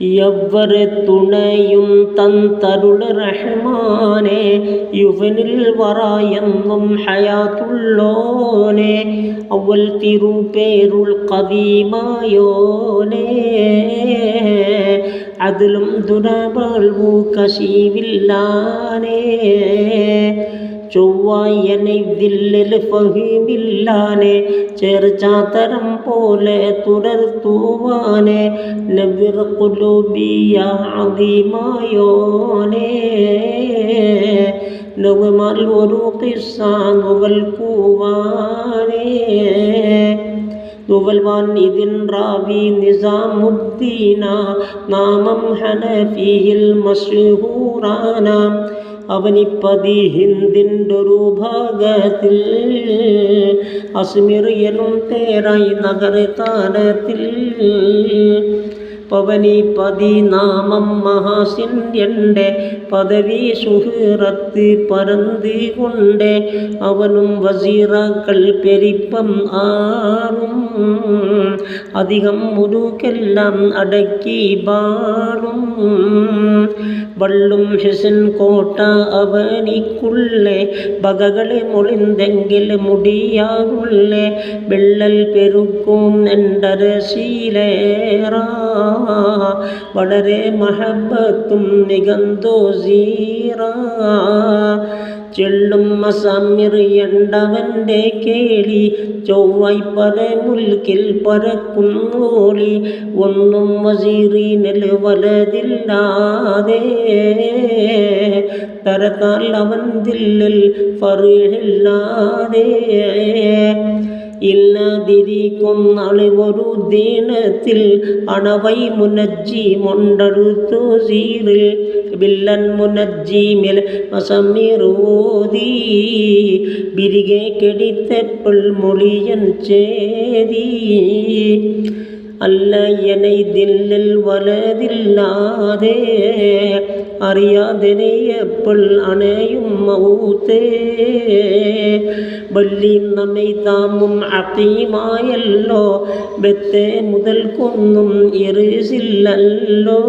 യവ്വര് തുണയും തന്തരുൾ റഹ്മാനെ, യുവനിൽ വറയെന്നും ഹയാത്തുള്ളോനെ, അവൽ തിരുപേരുൾ ഖദീമായോനെ, അദലും ദുരബൾവു കശീവില്ലാനെ, ചൊവ്വായനെ ദില്ലിൽ ഫഹീമില്ലാനെ, ചേർച്ചാത്തരം പോലെ തുടർത്തുവാനെ, നവ്വിർ ഖുലൂബി യാ അദീമായോനെ, നവ്മൽ ഒരു ഖിസ്സ നുവൽക്കുവാനെ, നുവൽവാൻ ഇതിൻ റാവി നിസാമുദ്ദീന, നാമം ഹനഫിയിൽ മശ്ഹൂറാന, അവനിപ്പതി ഹിന്ദിൻ്റൊരു ഭാഗത്തിൽ, അസ്മിർ എനും തേരായി നഗരതാരത്തിൽ, പവനിപ്പതി നാമം മഹാസിൻ എൻ്റെ പദവി സുഹൃത്ത് പരന്ത് കൊണ്ട്, അവനും വസീറാക്കൾ പെരിപ്പം ആളും, അധികം മുരുക്കെല്ലാം അടക്കി ബാളും, വള്ളും ഹിസൻ കോട്ട അവനിക്കുള്ളേ, ബകകളെ മൊളിന്തെങ്കിൽ മുടിയാകുള്ളേ, വെള്ളൽ പെരുക്കും എൻ്റരശീലേറാ, വളരെ മഹബത്തും നികന്തോ സീറാ, ചെള്ളും അസമിർ എണ്ടവൻ്റെ കേളി, ചൊവ്വായി പല മുൽക്കിൽ പരക്കും ഓളി, ഒന്നും വസീറിനിൽ വലതില്ലാതെ, തരത്താൽ അവൻ ദില്ലിൽ ഫറിഹില്ലാതെ, ഇല്ലാതിരിക്കും നാളിവൊരു ദിനത്തിൽ, അണവൈ മുനജ്ജി മൊണ്ടടുത്തു സീറിൽ, ബില്ലൻ മുനജ്ജിമിൽ മസമ്മിർ ഓതി, ബിരികെ കെടിത്തപ്പോൾ മൊളിയൻ ചേതി, അല്ല എന്നെ ദില്ലിൽ വലതില്ലാതെ, അറിയാതെ എപ്പോൾ അണയും മൗത്തേ, ബല്ലി നമ്മை താമും അഖീമായല്ലോ, ബത്തെ മുതൽക്കൊന്നും ഇറിസില്ലല്ലോ.